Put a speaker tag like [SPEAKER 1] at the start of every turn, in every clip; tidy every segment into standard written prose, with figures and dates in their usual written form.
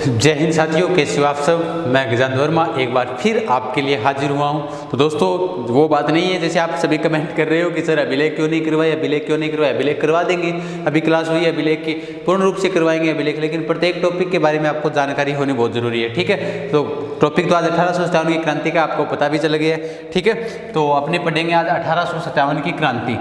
[SPEAKER 1] जय हिंद साथियों, कैसे हो आप सब। मैं गजानंद वर्मा एक बार फिर आपके लिए हाजिर हुआ हूं। तो दोस्तों वो बात नहीं है जैसे आप सभी कमेंट कर रहे हो कि सर अभिलेख क्यों नहीं करवाया, अभिलेख क्यों नहीं करवाया। अभिलेख करवा देंगे, अभी क्लास हुई है अभिलेख की, पूर्ण रूप से करवाएंगे अभिलेख, लेकिन प्रत्येक टॉपिक के बारे में आपको जानकारी होनी बहुत जरूरी है। ठीक है, तो टॉपिक तो आज 1857 की क्रांति का आपको पता भी चल गया है। ठीक है, तो अपने पढ़ेंगे आज 1857 की क्रांति।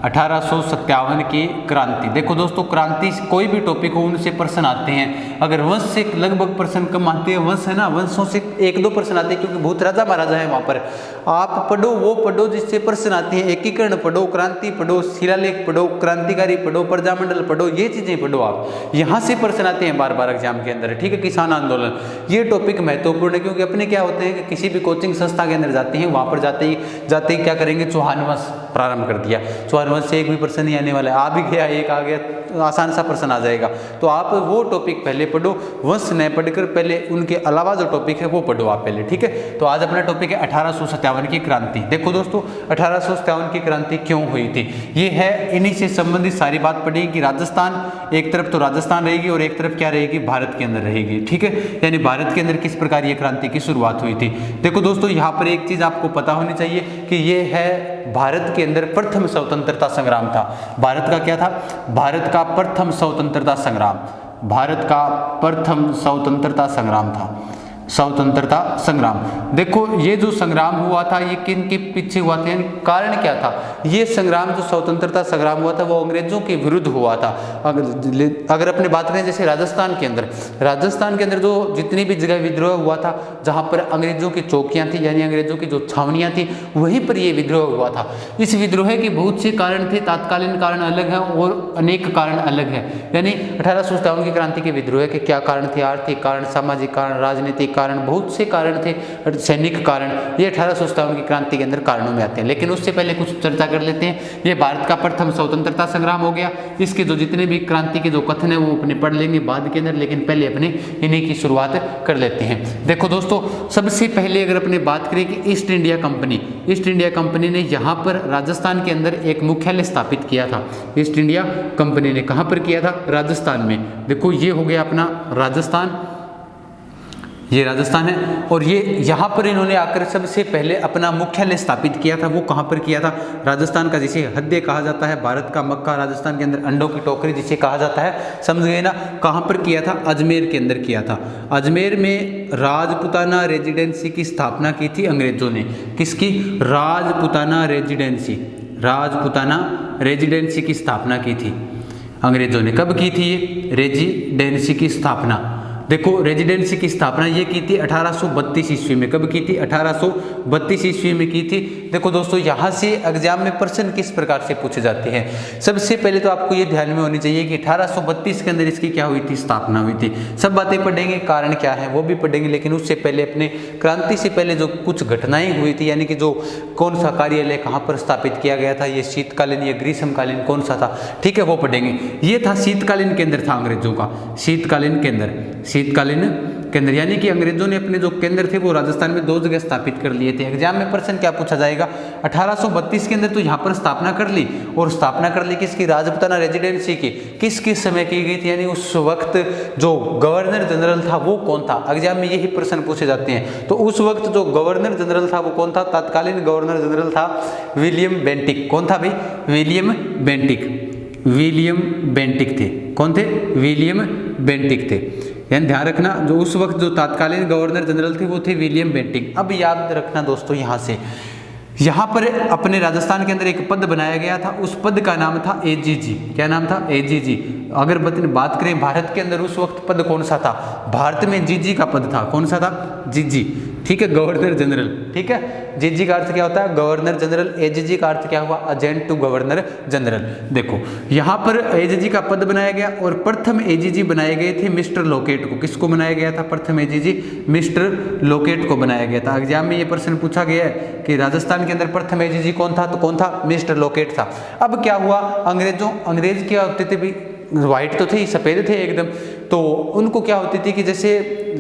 [SPEAKER 1] 1857 की क्रांति। देखो दोस्तों, क्रांति कोई भी टॉपिक हो उनसे प्रश्न आते हैं। अगर वंश से लगभग प्रश्न कम आते हैं, वंश है ना, वंशों से 1-2 प्रश्न आते हैं क्योंकि बहुत राजा महाराजा है वहाँ पर। आप पढ़ो, वो पढ़ो जिससे प्रश्न आते हैं। एकीकरण पढ़ो, क्रांति पढ़ो, शिलालेख पढ़ो, क्रांतिकारी पढ़ो, प्रजामंडल पढ़ो, ये चीजें पढ़ो आप। यहाँ से प्रश्न आते हैं बार बार एग्जाम के अंदर। ठीक है, किसान आंदोलन, ये टॉपिक महत्वपूर्ण है क्योंकि अपने क्या होते हैं कि किसी भी कोचिंग संस्था के अंदर जाते हैं, वहाँ पर जाते ही क्या करेंगे, चौहान वंश प्रारंभ कर दिया। चौहान वंश से एक भी प्रश्न नहीं आने वाला है। आ भी गया, एक आ गया, आसान सा प्रश्न आ जाएगा। तो आप वो टॉपिक पहले पढ़ो, वंश न पढ़कर पहले उनके अलावा जो टॉपिक है वो पढ़ो आप पहले। ठीक है, तो आज अपना टॉपिक है 1857 की क्रांति। देखो दोस्तों, 1857 की क्रांति क्यों हुई थी, ये है इन्हीं से संबंधित सारी बात पढ़ेगी कि राजस्थान, एक तरफ तो राजस्थान रहेगी और एक तरफ क्या रहेगी, भारत के अंदर रहेगी। ठीक है, यानी भारत के अंदर किस प्रकार ये क्रांति की शुरुआत हुई थी। देखो दोस्तों, यहाँ पर एक चीज आपको पता होनी चाहिए कि ये है भारत के अंदर प्रथम स्वतंत्रता संग्राम था। भारत का क्या था, भारत का प्रथम स्वतंत्रता संग्राम, भारत का प्रथम स्वतंत्रता संग्राम था, स्वतंत्रता संग्राम। देखो ये जो संग्राम हुआ था ये किन के पीछे हुआ था, कारण क्या था। ये संग्राम जो स्वतंत्रता संग्राम हुआ था वो अंग्रेजों के विरुद्ध हुआ था। अगर अपने बात करें जैसे राजस्थान के अंदर जो जितनी भी जगह विद्रोह हुआ था, जहां पर अंग्रेजों की चौकियां थी यानी अंग्रेजों की जो छावनियां थी, वहीं पर यह विद्रोह हुआ था। इस विद्रोह के बहुत से कारण थे, तात्कालीन कारण अलग है और अनेक कारण अलग है। यानी 1857 की क्रांति के विद्रोह के क्या कारण थे, आर्थिक कारण, सामाजिक कारण, राजनीतिक कारण, बहुत से कारण थे, सैनिक कारण, ये 1857 की क्रांति के अंदर कारणों में आते हैं। लेकिन उससे पहले कुछ चर्चा कर लेते हैं। ये भारत का प्रथम स्वतंत्रता संग्राम हो गया। इसके जो जितने भी क्रांति के जो कथन है वो अपने पढ़ लेंगे बाद के अंदर, लेकिन पहले अपने इन्हीं की शुरुआत कर लेते हैं। देखो दोस्तों, सबसे पहले अगर अपने बात करें कि ईस्ट इंडिया कंपनी ने यहाँ पर राजस्थान के अंदर एक मुख्यालय स्थापित किया था। ईस्ट इंडिया कंपनी ने कहाँ पर किया था, राजस्थान में। देखो ये हो गया अपना राजस्थान, ये राजस्थान है और ये यहाँ पर इन्होंने आकर सबसे पहले अपना मुख्यालय स्थापित किया था। वो कहाँ पर किया था, राजस्थान का जिसे हृदय कहा जाता है, भारत का मक्का, राजस्थान के अंदर अंडों की टोकरी जिसे कहा जाता है, समझ गए ना। कहाँ पर किया था, अजमेर के अंदर किया था। अजमेर में राजपुताना रेजिडेंसी की स्थापना की थी अंग्रेजों ने। किसकी, राजपुताना रेजिडेंसी की स्थापना की थी अंग्रेजों ने। कब की थी ये रेजिडेंसी की स्थापना। देखो रेजिडेंसी की स्थापना ये की थी 1832 ईस्वी में। कब की थी, 1832 ईस्वी में की थी। देखो दोस्तों, यहाँ से एग्जाम में प्रश्न किस प्रकार से पूछे जाते हैं। सबसे पहले तो आपको ये ध्यान में होनी चाहिए कि 1832 के अंदर इसकी क्या हुई थी, स्थापना हुई थी। सब बातें पढ़ेंगे, कारण क्या है वो भी पढ़ेंगे, लेकिन उससे पहले अपने क्रांति से पहले जो कुछ घटनाएं हुई थी, यानी कि जो कौन सा कार्यालय कहाँ पर स्थापित किया गया था, ये शीतकालीन या ग्रीष्मकालीन कौन सा था, ठीक है, वो पढ़ेंगे। ये था शीतकालीन केंद्र था अंग्रेजों का, शीतकालीन केंद्र, यानी कि अंग्रेजों ने अपने जो केंद्र थे वो राजस्थान में 2 जगह स्थापित कर लिए थे। एग्जाम में प्रश्न क्या पूछा जाएगा, 1832 के अंदर तो यहाँ पर स्थापना कर ली, और स्थापना कर ली किसकी, राजपुताना रेजिडेंसी की। किस समय की गई थी, यानी उस वक्त जो गवर्नर जनरल था वो कौन था। एग्जाम में यही प्रश्न पूछे जाते हैं। तो उस वक्त जो गवर्नर जनरल था वो कौन था, तत्कालीन गवर्नर जनरल था विलियम बेंटिक। कौन था भाई, विलियम बेंटिक थे। कौन थे, विलियम बेंटिक थे। यानी ध्यान रखना, जो उस वक्त जो तत्कालीन गवर्नर जनरल थे वो थे विलियम बेंटिक। अब याद रखना दोस्तों, यहाँ पर अपने राजस्थान के अंदर एक पद बनाया गया था, उस पद का नाम था एजीजी। क्या नाम था, एजीजी। अगर बात करें भारत के अंदर उस वक्त पद कौन सा था, भारत में जीजी का पद था। कौन सा था, जीजी। ठीक है, गवर्नर जनरल। ठीक है, जीजी का अर्थ क्या होता है, गवर्नर जनरल। एजीजी का अर्थ क्या हुआ, एजेंट टू गवर्नर जनरल। देखो यहाँ पर एजीजी का पद बनाया गया और प्रथम एजीजी बनाए गए थे मिस्टर लोकेट को। किसको बनाया गया था, प्रथम एजीजी मिस्टर लोकेट को बनाया गया था। एग्जाम में ये प्रश्न पूछा गया है कि राजस्थान के अंदर प्रथम एजीजी कौन था, तो कौन था, मिस्टर लोकेट था। अब क्या हुआ, अंग्रेज क्या होते थे भी, व्हाइट तो थे, सफेद थे एकदम। तो उनको क्या होती थी कि जैसे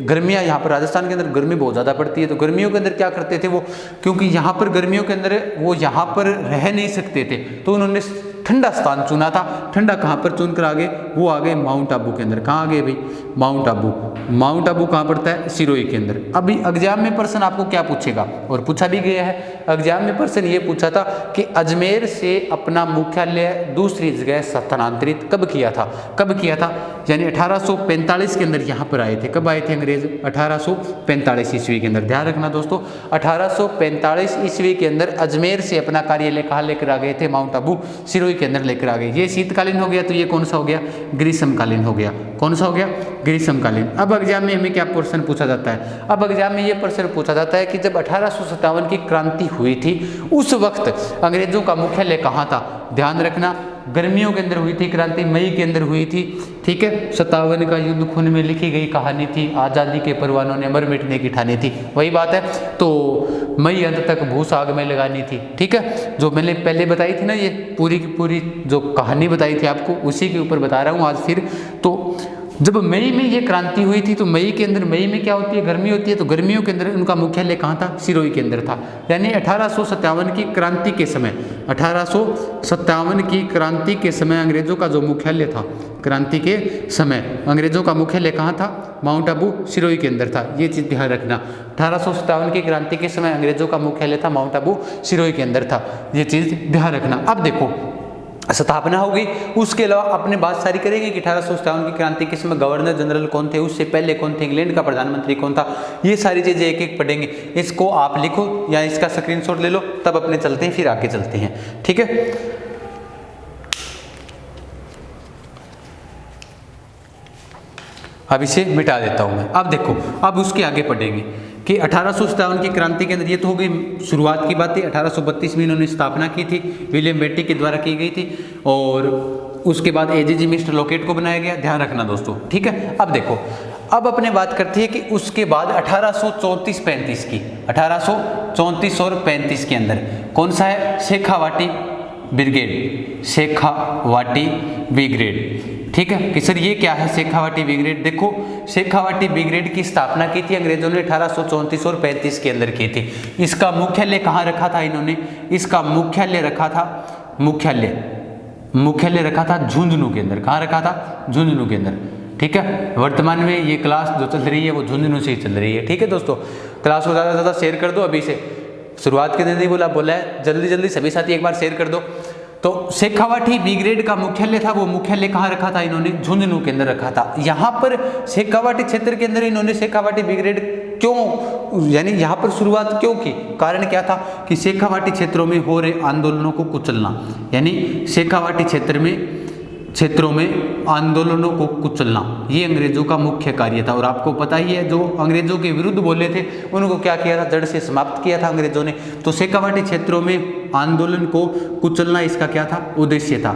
[SPEAKER 1] गर्मियाँ, यहाँ पर राजस्थान के अंदर गर्मी बहुत ज़्यादा पड़ती है, तो गर्मियों के अंदर क्या करते थे वो, क्योंकि यहाँ पर गर्मियों के अंदर वो यहाँ पर रह नहीं सकते थे, तो उन्होंने ठंडा स्थान चुना था। ठंडा कहाँ पर चुनकर आ गए, वो आ गए माउंट आबू के अंदर। कहाँ आ गए भाई, माउंट आबू। माउंट आबू कहाँ पड़ता है, सिरोही के अंदर। अभी एग्जाम में प्रश्न आपको क्या पूछेगा, और पूछा भी गया है एग्जाम में प्रश्न ये पूछा था कि अजमेर से अपना मुख्यालय दूसरी जगह स्थानांतरित कब किया था, कब किया था, यानी 1845 के अंदर यहाँ पर आए थे। कब आए थे अंग्रेज, 1845 ईस्वी के अंदर। ध्यान रखना दोस्तों, 1845 ईस्वी के अंदर अजमेर से अपना कार्यालय कहाँ लेकर आ गए थे, माउंट आबू सिरोही के अंदर लेकर आ गए। ये शीतकालीन हो गया, तो ये कौन सा हो गया, ग्रीष्मकालीन हो गया। कौन सा हो गया, ग्रीष्मकालीन। अब एग्जाम में हमें क्या प्रश्न पूछा जाता है, अब एग्जाम में ये प्रश्न पूछा जाता है कि जब 1857 की क्रांति हुई थी उस वक्त अंग्रेजों का मुख्यालय कहाँ था। ध्यान रखना, गर्मियों के अंदर हुई थी क्रांति, मई के अंदर हुई थी, ठीक है। 57 का युद्ध खून में लिखी गई कहानी थी, आज़ादी के परवानों ने मर मिटने की ठानी थी, वही बात है। तो मई अंत तक भूस आग में लगानी थी, ठीक है। जो मैंने पहले बताई थी ना, ये पूरी की पूरी जो कहानी बताई थी आपको, उसी के ऊपर बता रहा हूँ आज फिर। तो जब मई में ये क्रांति हुई थी, तो मई के अंदर, मई में क्या होती है, गर्मी होती है, तो गर्मियों के अंदर उनका मुख्यालय कहाँ था, सिरोही के अंदर था। यानी 1857 की क्रांति के समय, 1857 की क्रांति के समय अंग्रेजों का जो मुख्यालय था, क्रांति के समय अंग्रेजों का मुख्यालय कहाँ था, माउंट आबू सिरोही के अंदर था। ये चीज़ ध्यान रखना, 1857 की क्रांति के समय अंग्रेजों का मुख्यालय था माउंट आबू सिरोही के अंदर था, ये चीज़ ध्यान रखना। अब देखो स्थापना होगी, उसके अलावा अपने बात सारी करेंगे कि 1857 की क्रांति के समय गवर्नर जनरल कौन थे, उससे पहले कौन थे, इंग्लैंड का प्रधानमंत्री कौन था, ये सारी चीजें एक एक पढ़ेंगे। इसको आप लिखो या इसका स्क्रीनशॉट ले लो, तब अपने चलते हैं, फिर आगे चलते हैं, ठीक है। अब इसे मिटा देता हूं मैं। अब देखो, अब उसके आगे पढ़ेंगे कि 1857 की क्रांति के अंदर, ये तो हो गई शुरुआत की बात थी। 1832 में इन्होंने स्थापना की थी, विलियम बेंटिक के द्वारा की गई थी, और उसके बाद एजीजी मिस्टर लोकेट को बनाया गया। ध्यान रखना दोस्तों, ठीक है। अब देखो, अब अपने बात करते हैं कि उसके बाद 1834-35 की, 1834 और 35 के अंदर कौन सा है, शेखावाटी ब्रिगेड, शेखावाटी ब्रिगेड, ठीक है कि सर ये क्या है शेखावाटी ब्रिगेड। देखो, शेखावाटी ब्रिगेड की स्थापना की थी अंग्रेजों ने 1834 और 35 के अंदर की थी। इसका मुख्यालय कहाँ रखा था इन्होंने, इसका मुख्यालय रखा था, मुख्यालय रखा था झुंझुनू के अंदर। कहाँ रखा था, झुंझुनू के अंदर, ठीक है। वर्तमान में ये क्लास जो चल रही है वो झुंझुनू से ही चल रही है, ठीक है दोस्तों। क्लास को ज़्यादा से ज़्यादा शेयर कर दो, अभी से शुरुआत के दिन ही बोला है, जल्दी जल्दी सभी साथी एक बार शेयर कर दो। तो शेखावाटी ब्रिगेड का मुख्यालय था, वो मुख्यालय कहाँ रखा था इन्होंने, झुंझुनू के अंदर रखा था। यहाँ पर शेखावाटी क्षेत्र के अंदर इन्होंने शेखावाटी ब्रिगेड क्यों, यानी यहाँ पर शुरुआत क्यों की, कारण क्या था कि शेखावाटी क्षेत्रों में हो रहे आंदोलनों को कुचलना, यानी शेखावाटी क्षेत्रों में आंदोलनों को कुचलना, ये अंग्रेजों का मुख्य कार्य था। और आपको पता ही है, जो अंग्रेजों के विरुद्ध बोले थे उनको क्या किया था, जड़ से समाप्त किया था अंग्रेजों ने। तो शेखावाटी क्षेत्रों में आंदोलन को कुचलना इसका क्या था, उद्देश्य था,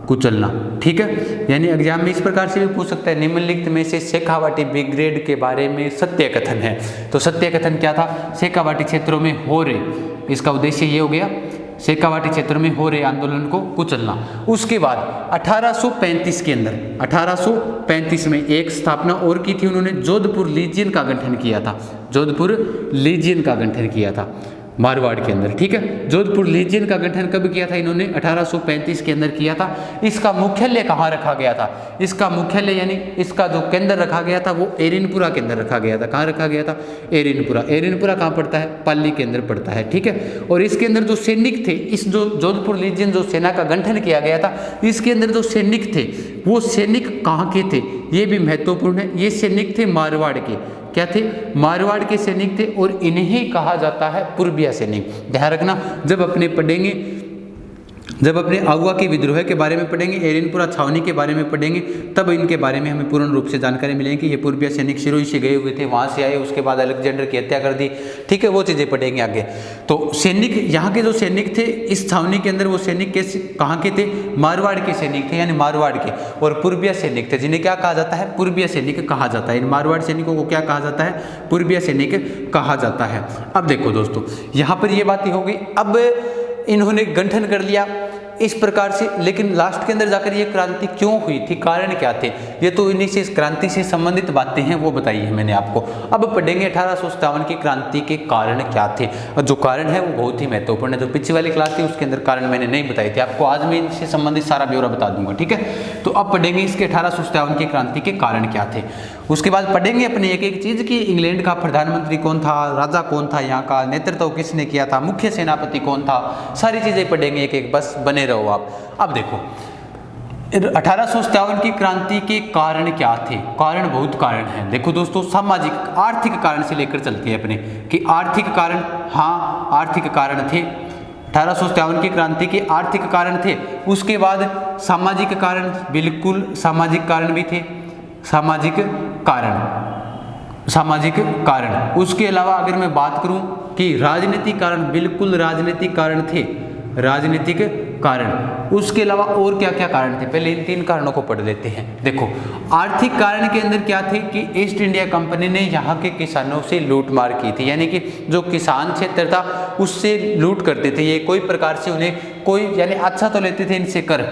[SPEAKER 1] कुचलना, ठीक है। यानी एग्जाम में इस प्रकार से भी पूछ सकता है, निम्नलिखित में से शेखावाटी ब्रिगेड के बारे में सत्य कथन है। तो सत्य कथन क्या था, शेखावाटी क्षेत्रों में हो रहे, इसका उद्देश्य ये हो गया, शेखावाटी क्षेत्र में हो रहे आंदोलन को कुचलना। उसके बाद 1835 के अंदर, 1835 में एक स्थापना और की थी उन्होंने, जोधपुर लीजियन का गठन किया था, जोधपुर लीजियन का गठन किया था मारवाड़ के अंदर, ठीक है। जोधपुर लीजियन का गठन कब किया था इन्होंने, 1835 के अंदर किया था। इसका मुख्यालय कहाँ रखा गया था, इसका मुख्यालय यानी इसका जो केंद्र रखा गया था वो एरिनपुरा के अंदर रखा गया था। कहाँ रखा गया था, एरिनपुरा। एरिनपुरा कहाँ पड़ता है, पाली के अंदर पड़ता है, ठीक है। और इसके अंदर जो सैनिक थे, इस जो जोधपुर लीजियन जो सेना का गठन किया गया था, इसके अंदर जो सैनिक थे वो सैनिक कहाँ के थे, ये भी महत्वपूर्ण है। ये सैनिक थे मारवाड़ के, क्या थे, मारवाड़ के सैनिक थे, और इन्हें कहा जाता है पूर्बिया सैनिक। ध्यान रखना, जब अपने पढ़ेंगे, जब अपने आउवा के विद्रोह के बारे में पढ़ेंगे, एरिनपुरा छावनी के बारे में पढ़ेंगे, तब इनके बारे में हमें पूर्ण रूप से जानकारी मिलेगी कि ये पूर्बिया सैनिक सिरोही से गए हुए थे, वहाँ से आए, उसके बाद अलेक्जेंडर की हत्या कर दी, ठीक है। वो चीज़ें पढ़ेंगे आगे। तो सैनिक, यहाँ के जो सैनिक थे इस छावनी के अंदर, वो सैनिक कैसे, कहाँ के थे, मारवाड़ के सैनिक थे, यानी मारवाड़ के। और पूर्बिया सैनिक थे, जिन्हें क्या कहा जाता है, पूर्बिया सैनिक कहा जाता है। इन मारवाड़ सैनिकों को क्या कहा जाता है, पूर्बिया सैनिक कहा जाता है। अब देखो दोस्तों, यहाँ पर ये बातें हो गई। अब इन्होंने गठन कर लिया, इस प्रकार से, लेकिन लास्ट के अंदर जाकर ये क्रांति क्यों हुई थी, कारण क्या थे, ये तो इन्हीं से क्रांति से संबंधित बातें हैं वो बताई है मैंने आपको। अब पढ़ेंगे 1857 की क्रांति के कारण क्या थे, और जो कारण है वो बहुत ही महत्वपूर्ण है। जो पिछली वाली क्लास थी उसके अंदर कारण मैंने नहीं बताए थे, आपको आज मैं इनसे संबंधित सारा ब्यौरा बता दूंगा, ठीक है। तो अब पढ़ेंगे इसके 1857 की क्रांति के कारण क्या थे। उसके बाद पढ़ेंगे अपने एक एक चीज की, इंग्लैंड का प्रधानमंत्री कौन था, राजा कौन था, यहाँ का नेतृत्व किसने किया था, मुख्य सेनापति कौन था, सारी चीजें पढ़ेंगे एक एक, बस बने रहो आप। अब देखो 1857 की क्रांति के कारण क्या थे, कारण बहुत कारण हैं। देखो दोस्तों, सामाजिक आर्थिक कारण से लेकर चलते हैं अपने कि आर्थिक कारण, हाँ आर्थिक कारण थे 1857 की क्रांति के आर्थिक कारण थे। उसके बाद सामाजिक कारण, बिल्कुल सामाजिक कारण भी थे, सामाजिक कारण। उसके अलावा अगर मैं बात करूं कि राजनीतिक कारण, बिल्कुल राजनीतिक कारण थे, राजनीतिक कारण। उसके अलावा और क्या क्या कारण थे, पहले इन 3 कारणों को पढ़ लेते हैं। देखो आर्थिक कारण के अंदर क्या थे कि ईस्ट इंडिया कंपनी ने यहाँ के किसानों से लूट मार की थी, यानी कि जो किसान क्षेत्र था उससे लूट करते थे ये, कोई प्रकार से उन्हें कोई यानी अच्छा तो लेते थे इनसे कर,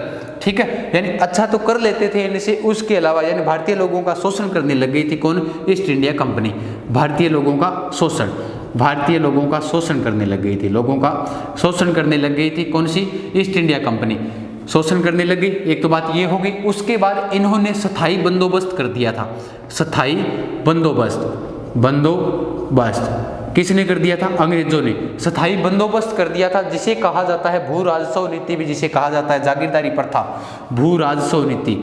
[SPEAKER 1] ठीक है, यानी अच्छा तो कर लेते थे इनसे। उसके अलावा यानी भारतीय लोगों का शोषण करने लग गई थी कौन, ईस्ट इंडिया कंपनी, भारतीय लोगों का शोषण, भारतीय लोगों का शोषण करने लग गई थी, लोगों का शोषण करने लग गई थी कौन सी, ईस्ट इंडिया कंपनी शोषण करने लग गई। एक तो बात ये हो गई। उसके बाद इन्होंने स्थायी बंदोबस्त कर दिया था, स्थायी बंदोबस्त किसने कर दिया था, अंग्रेजों ने स्थायी बंदोबस्त कर दिया था, जिसे कहा जाता है भू राजस्व नीति भी जिसे कहा जाता है, जागीरदारी प्रथा, भू राजस्व नीति,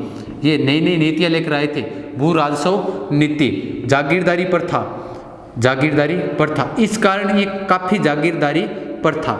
[SPEAKER 1] ये नई नई नीतियां लेकर आए थे, भू राजस्व नीति, जागीरदारी प्रथा। इस कारण ये काफी जागीरदारी प्रथा,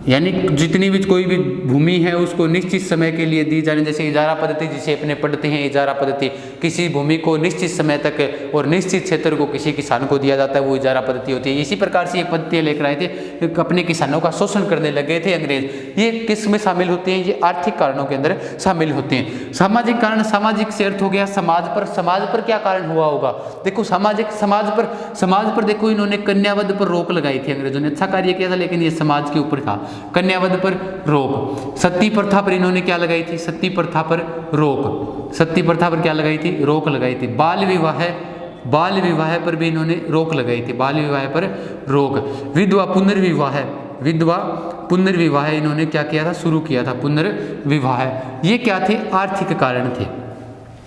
[SPEAKER 1] यानी जितनी भी कोई भी भूमि है उसको निश्चित समय के लिए दी जाने, जैसे इजारा पद्धति जिसे अपने पढ़ते हैं, इजारा पद्धति, किसी भूमि को निश्चित समय तक और निश्चित क्षेत्र को किसी किसान को दिया जाता है, वो इजारा पद्धति होती है। इसी प्रकार से ये पद्धतियाँ लेकर आए थे, अपने किसानों का शोषण करने लगे थे अंग्रेज। ये किस में शामिल होते हैं, ये आर्थिक कारणों के अंदर शामिल होते हैं। सामाजिक कारण, सामाजिक से अर्थ हो गया समाज पर। समाज पर क्या कारण हुआ होगा, देखो समाज पर देखो इन्होंने कन्यावध पर रोक लगाई थी, अंग्रेजों ने अच्छा कार्य किया था लेकिन ये समाज के ऊपर था, कन्यावध पर रोक। सती प्रथा पर इन्होंने क्या लगाई थी, सती प्रथा पर रोक, सती प्रथा पर क्या लगाई थी, रोक लगाई थी। बाल विवाह पर भी इन्होंने रोक लगाई थी, बाल विवाह पर रोक। विधवा पुनर्विवाह इन्होंने क्या किया था, शुरू किया था, पुनर्विवाह। ये क्या थे, आर्थिक कारण थे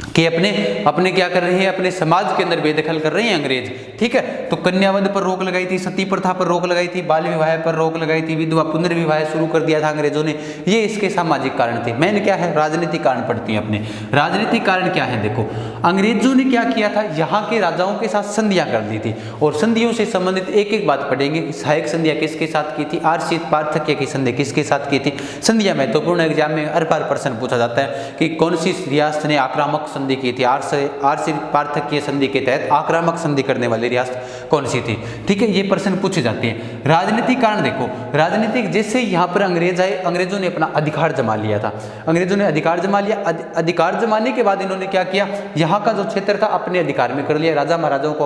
[SPEAKER 1] कि अपने क्या कर रहे हैं, अपने समाज के अंदर बेदखल कर रहे हैं अंग्रेज, ठीक है। तो कन्यावध पर रोक लगाई थी, सती प्रथा पर रोक लगाई थी, बाल विवाह पर रोक लगाई थी, विधवा पुनर्विवाह शुरू कर दिया था अंग्रेजों ने। ये इसके सामाजिक कारण थे। मेन क्या है, राजनीतिक कारण पड़ती है अपने। राजनीतिक कारण क्या है, देखो अंग्रेजों ने क्या किया था, यहाँ के राजाओं के साथ संधियां कर दी थी, और संधियों से संबंधित एक एक बात पढ़ेंगे। सहायक संधियां किसके साथ की थी, आर्षित पार्थक्य की संधि किसके साथ की थी। संधियां महत्वपूर्ण एग्जाम में हर बार प्रश्न पूछा जाता है कि कौन सी रियासत ने आक्रामक संधि की थी, आर्षित पार्थक्य संधि के तहत आक्रामक संधि करने वाली रियासत कौन सी थी, ठीक है। ये प्रश्न पूछे जाते हैं। राजनीतिक कारण देखो, राजनीतिक जैसे यहाँ पर अंग्रेज आए, अंग्रेजों ने अपना अधिकार जमा लिया था, अंग्रेजों ने अधिकार जमा लिया। अधिकार जमाने के बाद इन्होंने क्या किया, यहाँ का जो क्षेत्र था अपने अधिकार में कर लिया, राजा महाराजाओं को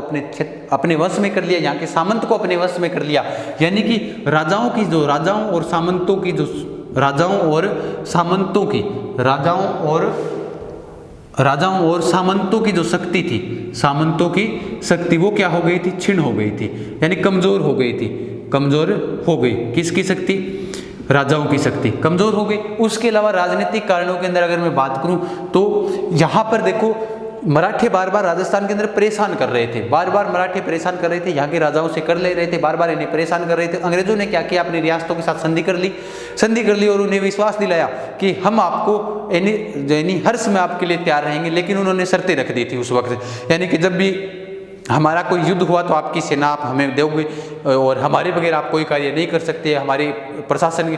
[SPEAKER 1] अपने वश में कर लिया, यहाँ के सामंत को अपने वश में कर लिया। यानी कि राजाओं और सामंतों की जो शक्ति थी, सामंतों की शक्ति वो क्या हो गई थी, क्षीण हो गई थी, यानी कमजोर हो गई। किसकी शक्ति, राजाओं की शक्ति कमजोर हो गई। उसके अलावा राजनीतिक कारणों के अंदर अगर मैं बात करूं तो यहाँ पर देखो मराठे बार बार राजस्थान के अंदर परेशान कर रहे थे, बार बार मराठे परेशान कर रहे थे, यहाँ के राजाओं से कर ले रहे थे, बार बार इन्हें परेशान कर रहे थे। अंग्रेजों ने क्या किया, अपनी रियासतों के साथ संधि कर ली और उन्हें विश्वास दिलाया कि हम आपको हर समय आपके लिए तैयार रहेंगे। लेकिन उन्होंने शर्तें रख दी थी उस वक्त, यानी कि जब भी हमारा कोई युद्ध हुआ तो आपकी सेना आप हमें दोगे और हमारे बगैर आप कोई कार्य नहीं कर सकते। हमारे प्रशासन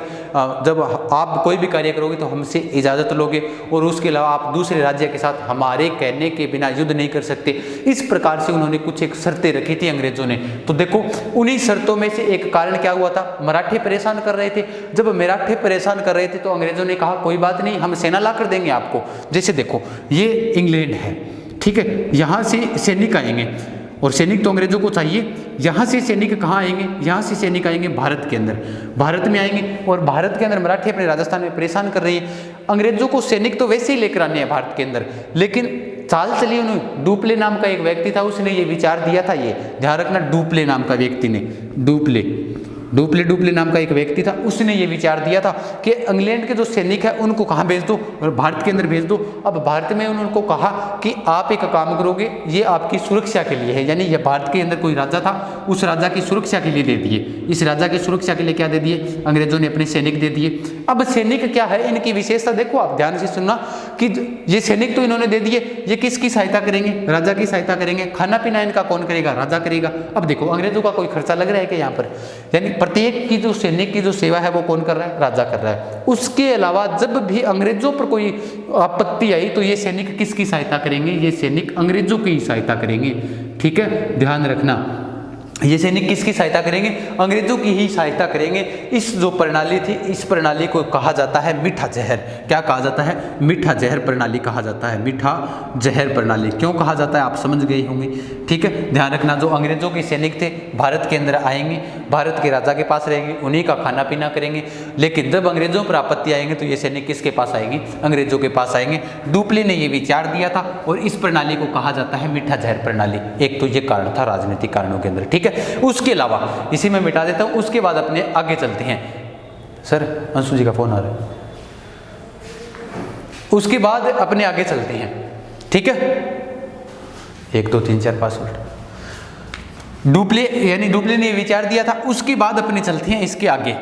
[SPEAKER 1] जब आप कोई भी कार्य करोगे तो हमसे इजाज़त लोगे, और उसके अलावा आप दूसरे राज्य के साथ हमारे कहने के बिना युद्ध नहीं कर सकते। इस प्रकार से उन्होंने कुछ एक शर्तें रखी थी अंग्रेजों ने। तो देखो उन्हीं शर्तों में से एक कारण क्या हुआ था, मराठे परेशान कर रहे थे। जब मराठे परेशान कर रहे थे तो अंग्रेजों ने कहा कोई बात नहीं, हम सेना ला कर देंगे आपको। जैसे देखो ये इंग्लैंड है, ठीक है, यहाँ से सैनिक आएंगे, और सैनिक तो अंग्रेजों को चाहिए। यहाँ से सैनिक कहाँ आएंगे, यहाँ से सैनिक आएंगे भारत के अंदर, भारत में आएंगे और भारत के अंदर मराठी अपने राजस्थान में परेशान कर रही है। अंग्रेजों को सैनिक तो वैसे ही लेकर आने हैं भारत के अंदर, लेकिन चाल चली उन्होंने, डुप्ले नाम का एक व्यक्ति था, उसने ये विचार दिया था, ये ध्यान रखना, डुप्ले नाम का व्यक्ति ने, डुप्ले नाम का एक व्यक्ति था, उसने ये विचार दिया था कि इंग्लैंड के जो सैनिक है उनको कहाँ भेज दो, भारत के अंदर भेज दो। अब भारत में उनको कहा कि आप एक काम करोगे, ये आपकी सुरक्षा के लिए है, यानी ये भारत के अंदर कोई राजा था, उस राजा की सुरक्षा के लिए दे दिए। इस राजा की सुरक्षा के लिए क्या दे दिए, अंग्रेजों ने अपने सैनिक दे दिए। अब सैनिक क्या है, इनकी विशेषता देखो, आप ध्यान से सुनना कि ये सैनिक तो इन्होंने दे दिए, ये किसकी सहायता करेंगे, राजा की सहायता करेंगे। खाना पीना इनका कौन करेगा, राजा करेगा। अब देखो अंग्रेजों का कोई खर्चा लग रहा है कि यहाँ पर, यानी प्रत्येक की जो सैनिक की जो सेवा है वो कौन कर रहा है, राजा कर रहा है। उसके अलावा जब भी अंग्रेजों पर कोई आपत्ति आई तो ये सैनिक किसकी सहायता करेंगे, ये सैनिक अंग्रेजों की सहायता करेंगे। ठीक है, ध्यान रखना, ये सैनिक किसकी सहायता करेंगे, अंग्रेजों की ही सहायता करेंगे। इस जो प्रणाली थी, इस प्रणाली को कहा जाता है मीठा जहर। क्या कहा जाता है, मीठा जहर प्रणाली कहा जाता है, मीठा जहर प्रणाली। क्यों कहा जाता है आप समझ गए होंगे। ठीक है, ध्यान रखना, जो अंग्रेजों के सैनिक थे भारत के अंदर आएंगे, भारत के राजा के पास रहेंगे, उन्हीं का खाना पीना करेंगे, लेकिन जब अंग्रेजों पर आपत्ति आएंगे तो ये सैनिक किसके पास आएंगे, अंग्रेजों के पास आएंगे। डुप्ले ने ये विचार दिया था और इस प्रणाली को कहा जाता है मीठा जहर प्रणाली। एक तो ये कारण था राजनीतिक कारणों के अंदर। ठीक है, उसके अलावा इसी में मिटा देता हूं, उसके बाद अपने आगे चलते हैं। सर अंशु जी का फोन आ रहा है, उसके बाद अपने आगे चलते हैं। ठीक है, 1 2 3 4 5 डुप्ले, यानी डुप्ले ने विचार दिया था। उसके बाद अपने चलते हैं इसके आगे।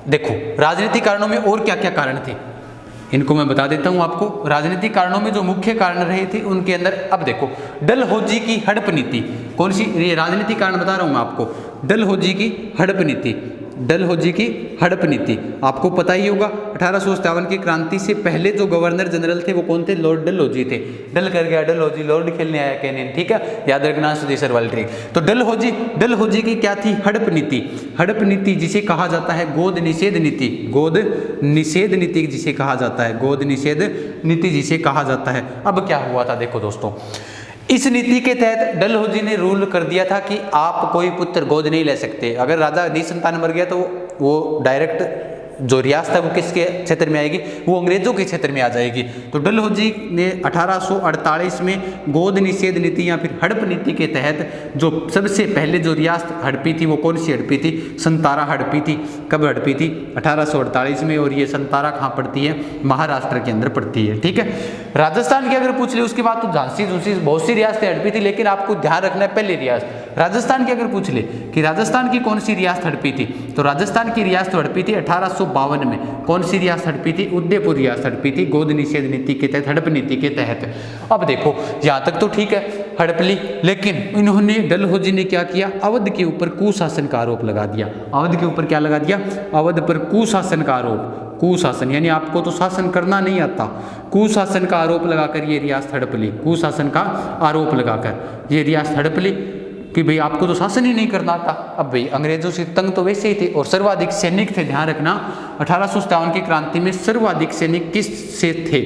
[SPEAKER 1] देखो राजनीतिक कारणों में और क्या क्या कारण थे, इनको मैं बता देता हूं आपको। राजनीतिक कारणों में जो मुख्य कारण रहे थे उनके अंदर, अब देखो डलहौजी की हड़प नीति, कौन सी, ये राजनीतिक कारण बता रहा हूं मैं आपको, डलहौजी की हड़प नीति। डलहौजी की हड़प नीति आपको पता ही होगा, 1857 की क्रांति से पहले जो गवर्नर जनरल थे वो कौन थे, लॉर्ड डलहौजी थे। डल कर गया डलहौजी, लॉर्ड खेलने आया कैनियन। ठीक है, याद रखना सुदेशर वाली ट्रिक। तो डलहौजी की क्या थी, हड़प नीति। हड़प नीति जिसे कहा जाता है गोद निषेध नीति, गोद निषेध नीति जिसे कहा जाता है, गोद निषेध नीति जिसे कहा जाता है। अब क्या हुआ था देखो दोस्तों, इस नीति के तहत डलहौजी ने रूल कर दिया था कि आप कोई पुत्र गोद नहीं ले सकते। अगर राजा निसंतान मर गया तो वो डायरेक्ट जो रियासत है वो किसके क्षेत्र में आएगी, वो अंग्रेजों के क्षेत्र में आ जाएगी। तो डलहौजी ने 1848 में गोद निषेध नीति या फिर हड़प नीति के तहत जो सबसे पहले जो रियासत हड़पी थी वो कौन सी हड़पी थी, संतारा हड़पी थी। कब हड़पी थी, 1848 में, और ये संतारा कहाँ पड़ती है, महाराष्ट्र के अंदर पड़ती है। ठीक है, राजस्थान की अगर पूछ ले उसके बाद तो झांसी झूंसी बहुत सी रियासतें हड़पी थी, लेकिन आपको ध्यान रखना है पहली रियासत राजस्थान की अगर पूछ ले कि राजस्थान की कौन सी रियासत हड़पी थी, तो राजस्थान की रियासत हड़पी थी 1852 में। कौन सी रियासत हड़पी थी, उदयपुर रियासत हड़पी थी, गोद निषेध नीति के तहत, हड़प नीति के तहत। अब देखो यहाँ तक तो ठीक है, हड़प ली, लेकिन इन्होंने डलहौजी ने क्या किया, अवध के ऊपर कुशासन का आरोप लगा दिया। अवध के ऊपर क्या लगा दिया, अवध पर कुशासन का आरोप। कुशासन यानी आपको तो शासन करना नहीं आता, कुशासन का आरोप लगाकर ये रियासत हड़प ली। कुशासन का आरोप लगाकर ये रियासत हड़प ली कि भाई आपको तो शासन ही नहीं करना था। अब भाई अंग्रेजों से तंग तो वैसे ही थे और सर्वाधिक सैनिक थे। ध्यान रखना 1857 की क्रांति में सर्वाधिक सैनिक किस से थे,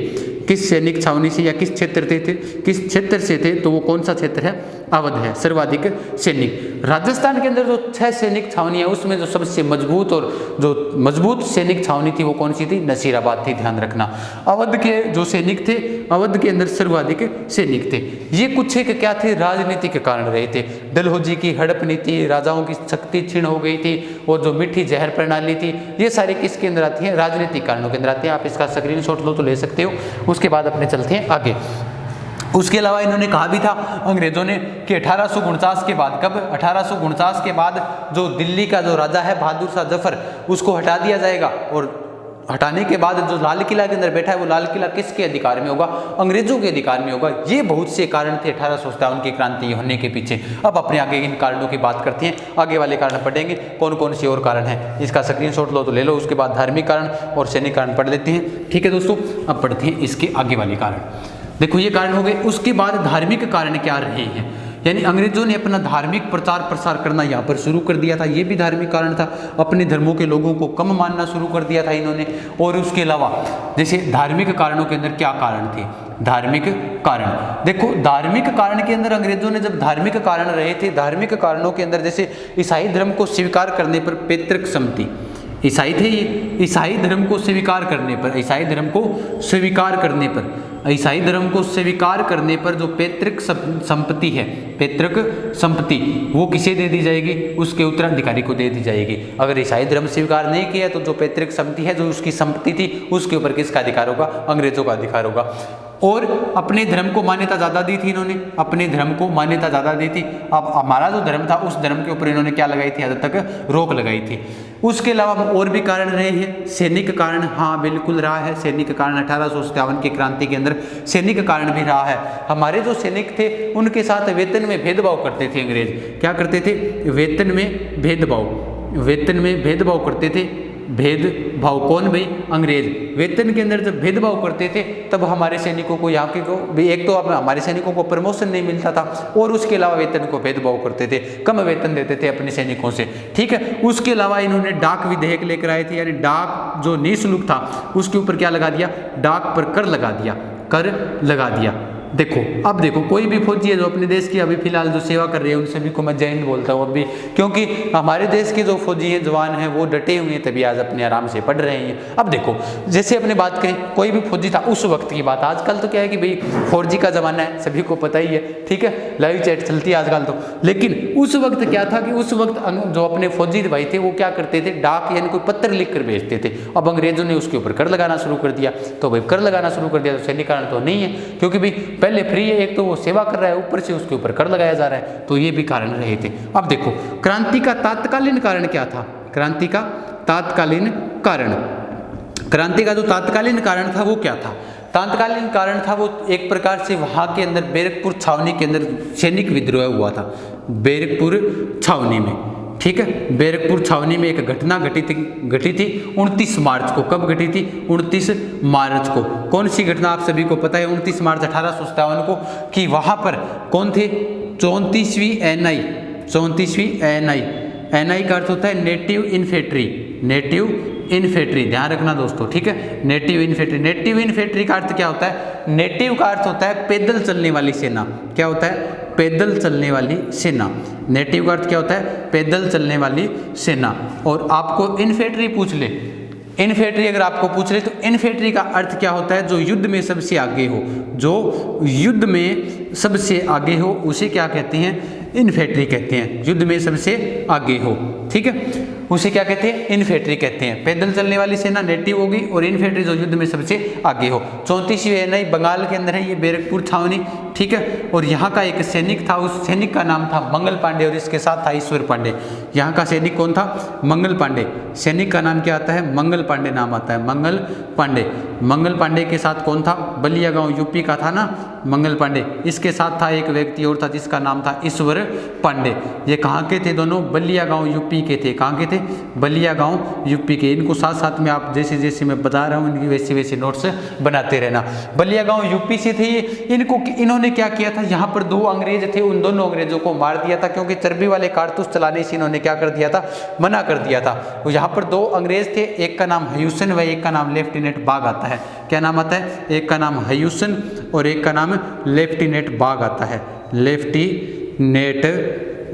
[SPEAKER 1] किस सैनिक छावनी से या किस क्षेत्र थे, किस क्षेत्र से थे, तो वो कौन सा क्षेत्र है, अवध है, सर्वाधिक सैनिक। राजस्थान के अंदर जो 6 सैनिक छावनी है उसमें जो सबसे मजबूत और जो मजबूत सैनिक छावनी थी वो कौन सी थी, नसीराबाद थी। ध्यान रखना अवध के जो सैनिक थे, अवध के अंदर सर्वाधिक सैनिक थे। ये कुछ एक क्या थे, राजनीतिक कारण रहे थे। डलहौजी की हड़प नीति, राजाओं की शक्ति क्षीण हो गई थी, और जो मीठी जहर प्रणाली थी, ये सारे किसके अंदर आती है, राजनीतिक कारणों के अंदर आती है। आप इसका स्क्रीनशॉट लो तो ले सकते हो। उसके बाद अपने चलते हैं आगे। उसके अलावा इन्होंने कहा भी था अंग्रेजों ने कि 1849 के बाद, कब, 1849 के बाद जो दिल्ली का जो राजा है बहादुर शाह जफर, उसको हटा दिया जाएगा, और हटाने के बाद जो लाल किला के अंदर बैठा है वो लाल किला किसके अधिकार में होगा, अंग्रेजों के अधिकार में होगा। ये बहुत से कारण थे 1857 की क्रांति होने के पीछे। अब अपने आगे इन कारणों की बात करते हैं, आगे वाले कारण पढ़ेंगे कौन कौन से और कारण हैं। इसका स्क्रीनशॉट लो तो ले लो। उसके बाद धार्मिक कारण और सैनिक कारण पढ़ लेते हैं। ठीक है दोस्तों, अब पढ़ते हैं इसके आगे वाले कारण। देखो ये कारण हो गए। उसके बाद धार्मिक कारण क्या रहे हैं, यानी अंग्रेजों ने अपना धार्मिक प्रचार प्रसार करना यहाँ पर शुरू कर दिया था, ये भी धार्मिक कारण था। अपने धर्मों के लोगों को कम मानना शुरू कर दिया था इन्होंने। और उसके अलावा जैसे धार्मिक कारणों के अंदर क्या कारण थे, धार्मिक कारण, देखो धार्मिक कारण के अंदर अंग्रेजों ने जब धार्मिक कारण रहे थे, धार्मिक कारणों के अंदर जैसे ईसाई धर्म को स्वीकार करने पर पैतृक संपत्ति, ईसाई थे ये, ईसाई धर्म को स्वीकार करने पर, ईसाई धर्म को स्वीकार करने पर, ईसाई धर्म को स्वीकार करने पर जो पैतृक संपत्ति है, पैतृक संपत्ति वो किसे दे दी जाएगी, उसके उत्तराधिकारी को दे दी जाएगी। अगर ईसाई धर्म स्वीकार नहीं किया तो जो पैतृक संपत्ति है, जो उसकी संपत्ति थी, उसके ऊपर किसका अधिकार होगा, अंग्रेजों का अधिकार होगा। और अपने धर्म को मान्यता ज़्यादा दी थी इन्होंने, अपने धर्म को मान्यता ज़्यादा दी थी। अब हमारा जो धर्म था उस धर्म के ऊपर इन्होंने क्या लगाई थी, हद तक रोक लगाई थी। उसके अलावा और भी कारण रहे हैं, सैनिक कारण, हाँ बिल्कुल रहा है सैनिक कारण। 1857 की क्रांति के अंदर सैनिक कारण भी रहा है। हमारे जो सैनिक थे उनके साथ वेतन में भेदभाव करते थे अंग्रेज, क्या करते थे, वेतन में भेदभाव, वेतन में भेदभाव करते थे। भेदभाव कौन भाई, अंग्रेज। वेतन के अंदर जब भेदभाव करते थे तब हमारे सैनिकों को, यहाँ के को भी, एक तो हमारे सैनिकों को प्रमोशन नहीं मिलता था और उसके अलावा वेतन को भेदभाव करते थे, कम वेतन देते थे अपने सैनिकों से, ठीक है। उसके अलावा इन्होंने डाक विधेयक लेकर आए थे, यानी डाक जो निःशुल्क था उसके ऊपर क्या लगा दिया, डाक पर कर लगा दिया, कर लगा दिया। देखो अब देखो कोई भी फौजी है जो अपने देश की अभी फिलहाल जो सेवा कर रहे हैं उन सभी को मैं जय हिंद बोलता हूँ अभी, क्योंकि हमारे देश के जो फौजी हैं, जवान हैं, वो डटे हुए हैं, तभी आज अपने आराम से पढ़ रहे हैं। अब देखो जैसे अपने बात करें, कोई भी फौजी था उस वक्त की बात, आजकल तो क्या है कि भाई 4G का ज़माना है, सभी को पता ही है, ठीक है, लाइव चैट चलती है आजकल तो। लेकिन उस वक्त क्या था कि उस वक्त जो अपने फौजी भाई थे वो क्या करते थे, डाक यानी कोई पत्र लिख कर भेजते थे। अब अंग्रेजों ने उसके ऊपर कर लगाना शुरू कर दिया, तो भाई कर लगाना शुरू कर दिया तो सैनिक कारण तो नहीं है, क्योंकि भाई पहले फ्री है, एक तो वो सेवा कर रहा है, ऊपर से उसके ऊपर कर लगाया जा रहा है, तो ये भी कारण रहे थे। अब देखो क्रांति का तात्कालीन कारण क्या था, क्रांति का तात्कालीन कारण, क्रांति का जो तात्कालीन कारण था वो क्या था, तात्कालीन कारण था वो एक प्रकार से वहाँ के अंदर बैरकपुर छावनी के अंदर सैनिक विद्रोह हुआ था, बैरकपुर छावनी में, ठीक है। बैरकपुर छावनी में एक घटना घटी थी 29 मार्च को। कब घटी थी, 29 मार्च को। कौन सी घटना आप सभी को पता है, 29 मार्च 1857 को, कि वहाँ पर कौन थे, 34वीं NI, 34वीं NI, NI का अर्थ होता है नेटिव इन्फेंट्री, नेटिव इन्फेंट्री, ध्यान रखना दोस्तों, ठीक है, नेटिव इन्फेंट्री। नेटिव इन्फेंट्री का अर्थ क्या होता है, नेटिव का अर्थ होता है पैदल चलने वाली सेना, क्या होता है, पैदल चलने वाली सेना। नेटिव का अर्थ क्या होता है, पैदल चलने वाली सेना। और आपको इन्फेंट्री पूछ ले, इन्फेंट्री अगर आपको पूछ ले तो इन्फेंट्री का अर्थ क्या होता है, जो युद्ध में सबसे आगे हो, जो युद्ध में सबसे आगे हो उसे क्या कहते हैं, इन्फेंट्री कहते हैं, युद्ध में सबसे आगे हो, ठीक है, उसे क्या कहते हैं, इन्फेंट्री कहते हैं। पैदल चलने वाली सेना नेटिव होगी और इन्फेंट्री जो युद्ध में सबसे आगे हो। 34वीं NI बंगाल के अंदर है ये बैरकपुर छावनी, ठीक है। और यहाँ का एक सैनिक था, उस सैनिक का नाम था मंगल पांडे और इसके साथ था ईश्वर पांडे। यहाँ का सैनिक कौन था, मंगल पांडे। सैनिक का नाम क्या आता है, मंगल पांडे नाम आता है, मंगल पांडे। मंगल पांडे के साथ कौन था, बलिया गाँव यूपी का था ना मंगल पांडे, इसके साथ था एक व्यक्ति और था जिसका नाम था ईश्वर पांडे। ये कहाँ के थे दोनों, बलिया गाँव यूपी के थे। कहाँ के थे, बलिया गांव यूपी के। इनको साथ साथ में आप जैसे जैसे मैं बता रहा हूँ इनकी वैसे वैसे नोट्स बनाते रहना। बलिया गांव यूपी से थे ये। इन्होंने क्या किया था, यहाँ पर 2 अंग्रेज थे, उन दोनों अंग्रेजों को मार दिया था, क्योंकि चर्बी वाले कारतूस चलाने से इन्होंने क्या कर दिया था, मना कर दिया था। तो यहाँ पर 2 अंग्रेज थे, एक का नाम हयूसन व एक का नाम लेफ्टिनेंट बाग आता है। क्या नाम आता है, एक का नाम हयूसन और एक का नाम लेफ्टिनेंट बाग आता है, लेफ्टिनेंट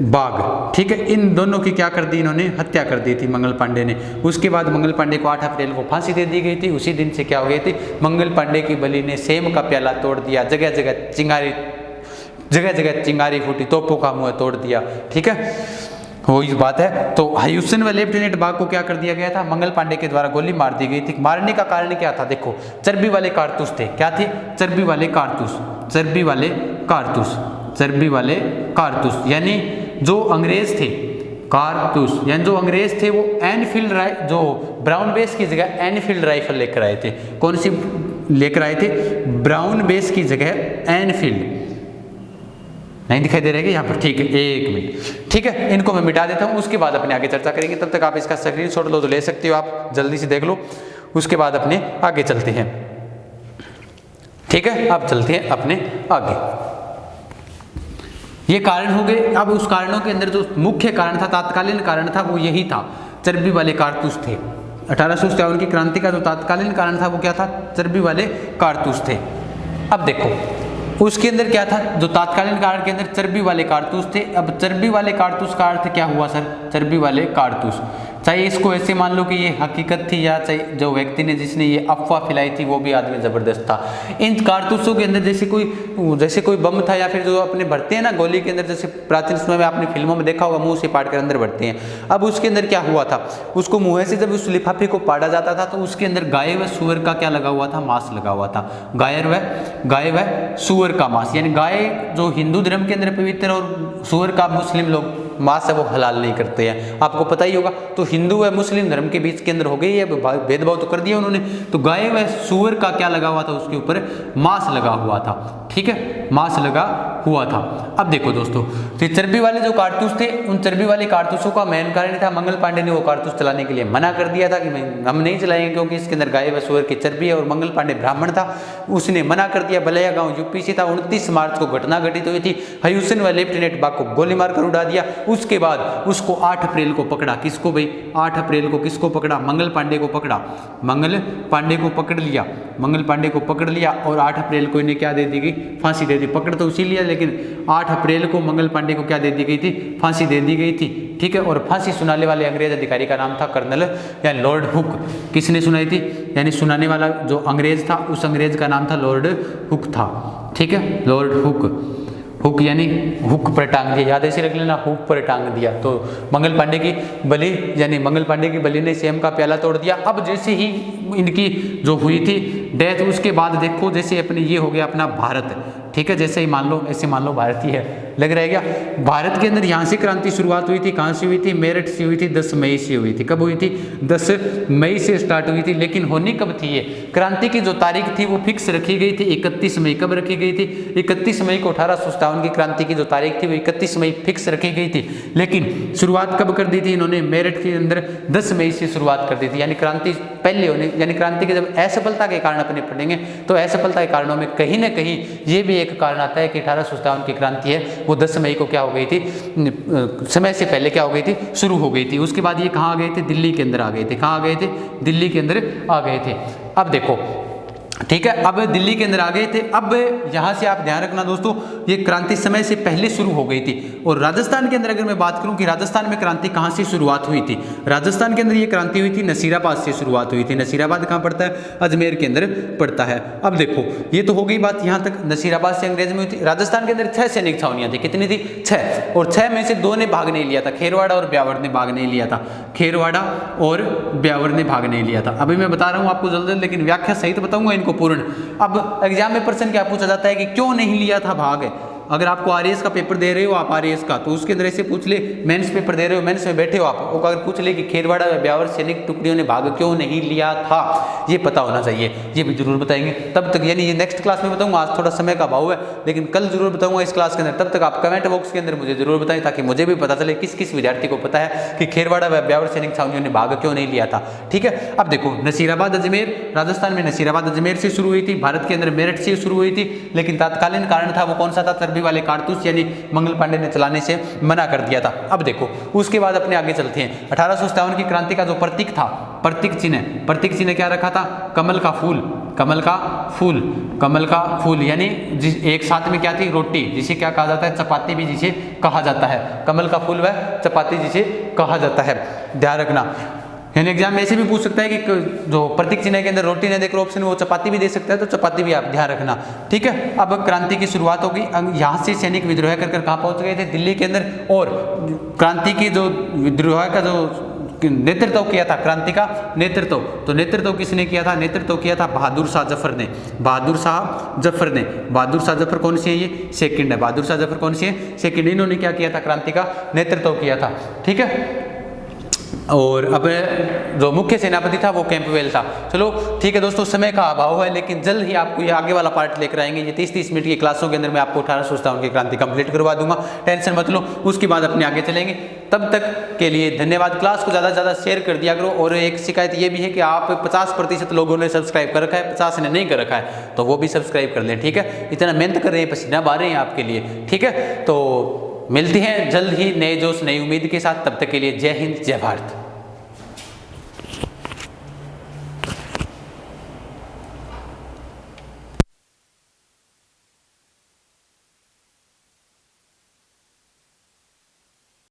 [SPEAKER 1] बाग, ठीक है। इन दोनों की क्या कर दी, इन्होंने हत्या कर दी थी मंगल पांडे ने। उसके बाद मंगल पांडे को 8 अप्रैल को फांसी दे दी गई थी। उसी दिन से क्या हो गई थी, मंगल पांडे की बलि ने सेम का प्याला तोड़ दिया, जगह जगह चिंगारी फूटी, तोपों का मुंह तोड़ दिया, ठीक है, वो इस बात है। तो हयूसन व लेफ्टिनेंट बाग को क्या कर दिया गया था, मंगल पांडे के द्वारा गोली मार दी गई थी। मारने का कारण क्या था, देखो चर्बी वाले कारतूस थे। क्या थे, चर्बी वाले कारतूस, चर्बी वाले कारतूस, चर्बी वाले कारतूस, यानी जो अंग्रेज थे, कारतूस यानी जो अंग्रेज थे वो एनफील्ड जो ब्राउन बेस की जगह एनफील्ड राइफल लेकर आए थे। कौन सी लेकर आए थे, ब्राउन बेस की जगह एनफील्ड। नहीं दिखाई दे रहा है यहाँ पर, ठीक है, 1 मिनट, ठीक है, इनको मैं मिटा देता हूँ, उसके बाद अपने आगे चर्चा करेंगे। तब तक आप इसका स्क्रीनशॉट लो तो ले सकते हो, आप जल्दी से देख लो, उसके बाद अपने आगे चलते हैं, ठीक है। आप चलते हैं अपने आगे। ये कारण हो गए। अब उस कारणों के अंदर जो मुख्य कारण था, तात्कालीन कारण था, वो यही था, चर्बी वाले कारतूस थे। 1857 की क्रांति का जो तात्कालीन कारण था वो क्या था, चर्बी वाले कारतूस थे। अब देखो उसके अंदर क्या था, जो तात्कालीन कारण के अंदर चर्बी वाले कारतूस थे। अब चर्बी वाले कारतूस का अर्थ क्या हुआ सर, चर्बी वाले कारतूस, चाहे इसको ऐसे मान लो कि ये हकीकत थी, या चाहे जो व्यक्ति ने जिसने ये अफवाह फैलाई थी वो भी आदमी जबरदस्त था। इन कारतूसों के अंदर जैसे कोई बम था, या फिर जो अपने भरते हैं ना गोली के अंदर, जैसे प्राचीन समय में आपने फिल्मों में देखा होगा, मुंह से पाट कर अंदर भरते हैं। अब उसके अंदर क्या हुआ था, उसको मुंह से जब उस लिफाफे को पाड़ा जाता था तो उसके अंदर गाय व सुअर का क्या लगा हुआ था, मांस लगा हुआ था। गाय व सुअर का मांस, यानी गाय जो हिंदू धर्म के अंदर पवित्र और सुअर का मुस्लिम लोग मांस है वो हलाल नहीं करते हैं, आपको पता ही होगा। तो हिंदू व मुस्लिम धर्म के बीच के अंदर हो गई है, भेदभाव तो कर दिया उन्होंने। तो गाय व सुअर का क्या लगा हुआ था, उसके ऊपर मांस लगा हुआ था, ठीक है, मांस लगा हुआ था। अब देखो दोस्तों, तो चर्बी वाले जो कारतूस थे, उन चर्बी वाले कारतूसों का मेन कारण था, मंगल पांडे ने वो कारतूस चलाने के लिए मना कर दिया था कि हम नहीं चलाएंगे क्योंकि इसके अंदर गाय व सुअर की चर्बी है। और मंगल पांडे ब्राह्मण था, उसने मना कर दिया। बलैया गांव यूपी से था। 29 मार्च को घटना घटित हुई थी। हयूसन व लेफ्टिनेंट बाग को गोली मारकर उड़ा दिया। उसके बाद उसको 8 अप्रैल को पकड़ा। किसको भाई, 8 अप्रैल को किसको पकड़ा, मंगल पांडे को पकड़ा। मंगल पांडे को पकड़ लिया, मंगल पांडे को पकड़ लिया और 8 अप्रैल को इन्हें क्या दे दी गई, फांसी दे दी। पकड़ तो उसी लिया, लेकिन 8 अप्रैल को मंगल पांडे को क्या दे दी गई थी, फांसी दे दी गई थी, ठीक है। और फांसी सुनाने वाले अंग्रेज अधिकारी का नाम था कर्नल या लॉर्ड हुक। किसने सुनाई थी, यानी सुनाने वाला जो अंग्रेज था, उस अंग्रेज का नाम था लॉर्ड हुक था, ठीक है, लॉर्ड हुक। हुक यानी हुक पर टांग दिया, याद ऐसे रख लेना, हुक पर टांग दिया। तो मंगल पांडे की बलि, यानी मंगल पांडे की बलि ने सेम का प्याला तोड़ दिया। अब जैसे ही इनकी जो हुई थी डेथ, उसके बाद देखो जैसे अपने ये हो गया अपना भारत, ठीक है, जैसे ही मान लो, ऐसे मान लो भारत ही है, लग रहा है क्या। भारत के अंदर यहाँ से क्रांति शुरुआत हुई थी, कहाँ से हुई थी, मेरठ से हुई थी, 10 मई से हुई थी। कब हुई थी, 10 मई से स्टार्ट हुई थी। लेकिन होनी कब थी ये क्रांति की जो तारीख थी वो फिक्स रखी गई थी 31 मई। कब रखी गई थी, 31 मई को 1857 की क्रांति की जो तारीख थी वो 31 मई फिक्स रखी गई थी। लेकिन शुरुआत कब कर दी थी इन्होंने, मेरठ के अंदर 10 मई से शुरुआत कर दी थी। यानी क्रांति पहले होने, यानी क्रांति के जब असफलता के कारण अपने पढ़ेंगे तो असफलता के कारणों में कहीं ना कहीं ये भी एक कारण आता है कि 1857 की क्रांति है वो 10 मई को क्या हो गई थी, समय से पहले क्या हो गई थी, शुरू हो गई थी। उसके बाद ये कहाँ आ गए थे, दिल्ली के अंदर आ गए थे। कहाँ आ गए थे, दिल्ली के अंदर आ गए थे। अब देखो, ठीक है, अब दिल्ली के अंदर आ गए थे। अब यहाँ से आप ध्यान रखना दोस्तों, ये क्रांति समय से पहले शुरू हो गई थी। और राजस्थान के अंदर अगर मैं बात करूं कि राजस्थान में क्रांति कहाँ से शुरुआत हुई थी, राजस्थान के अंदर ये क्रांति हुई थी नसीराबाद से शुरुआत हुई थी। नसीराबाद कहाँ पड़ता है, अजमेर के अंदर पड़ता है। अब देखो, ये तो हो गई बात यहाँ तक, नसीराबाद से अंग्रेज में हुई थी। राजस्थान के अंदर 6 सैनिक छावनियाँ थी। कितनी थी, 6, और 6 में से 2 ने भाग नहीं लिया था, खेरवाड़ा और ब्यावर ने भाग नहीं लिया था, खेरवाड़ा और ब्यावर ने भाग नहीं लिया था। अभी मैं बता रहा हूँ आपको जल्द जल्द, लेकिन व्याख्या सहित बताऊंगा इनको पूर्ण। अब एग्जाम में प्रश्न क्या पूछा जाता है कि क्यों नहीं लिया था भाग। अगर आपको आरएएस का पेपर दे रहे हो आप, आरएएस का, तो उसके अंदर ऐसे पूछ ले, मेंस पेपर दे रहे हो, मेंस में बैठे हो आप, वो अगर पूछ ले कि खेरवाड़ा व ब्यावर सैनिक टुकड़ियों ने भाग क्यों नहीं लिया था, ये पता होना चाहिए। ये भी जरूर बताएंगे तब तक, यानी ये नेक्स्ट क्लास में बताऊंगा। आज थोड़ा समय का अभाव है, लेकिन कल जरूर बताऊंगा इस क्लास के अंदर। तब तक आप कमेंट बॉक्स के अंदर मुझे जरूर बताएं, ताकि मुझे भी पता चले किस किस विद्यार्थी को पता है कि खेरवाड़ा व ब्यावर सैनिक छावनियों ने भाग क्यों नहीं लिया था, ठीक है। अब देखो, नसीराबाद अजमेर, राजस्थान में नसीराबाद अजमेर से शुरू हुई थी, भारत के अंदर मेरठ से शुरू हुई थी। लेकिन तात्कालीन कारण था वो कौन सा था, चर्बी वाले कारतूस, मंगल पांडे ने चलाने से मना कर दिया था। अब देखो, उसके बाद अपने आगे चलते हैं। 1857 की क्रांति का जो प्रतीक था, प्रतीक चिन्ह क्या रखा था, कमल का फूल, कमल का फूल, कमल का फूल, यानी एक साथ में क्या थी, रोटी, जिसे क्या कहा जाता है, चपाती भी जिसे कहा जाता है। कमल का फूल व चपाती जिसे कहा जाता है, ध्यान रखना। यानी एग्जाम में ऐसे भी पूछ सकता है कि जो प्रतीक चिन्ह के अंदर रोटी ने देकर ऑप्शन, वो चपाती भी दे सकता है, तो चपाती भी आप ध्यान रखना, ठीक है। अब क्रांति की शुरुआत होगी। यहाँ से सैनिक विद्रोह कर कहाँ पहुंच गए थे, दिल्ली के अंदर। और क्रांति की जो विद्रोह का जो नेतृत्व किया था, क्रांति का नेतृत्व, तो नेतृत्व किसने किया था, नेतृत्व किया था बहादुर शाह जफर ने, बहादुर शाह जफर ने। बहादुर शाह जफर कौन सी है, ये सेकंड है। बहादुर शाह जफर कौन सी है, सेकंड। इन्होंने क्या किया था, क्रांति का नेतृत्व किया था, ठीक है। और अब जो मुख्य सेनापति था वो कैंपबेल था। चलो ठीक है दोस्तों, समय का अभाव है, लेकिन जल्द ही आपको ये आगे वाला पार्ट लेकर आएंगे। ये 30-30 मिनट की क्लासों के अंदर मैं आपको 1857 की क्रांति कंप्लीट करवा दूंगा, टेंशन मत लो। उसके बाद अपने आगे चलेंगे। तब तक के लिए धन्यवाद। क्लास को ज़्यादा से ज़्यादा शेयर कर दिया करो। और एक शिकायत ये भी है कि आप 50% लोगों ने सब्सक्राइब कर रखा है, 50 ने नहीं कर रखा है, तो वो भी सब्सक्राइब कर लें, ठीक है। इतना मेहनत कर रहे हैं, पसीना बहा रहे हैं आपके लिए, ठीक है। तो मिलते हैं जल्द ही नए जोश नई उम्मीद के साथ, तब तक के लिए जय हिंद जय भारत।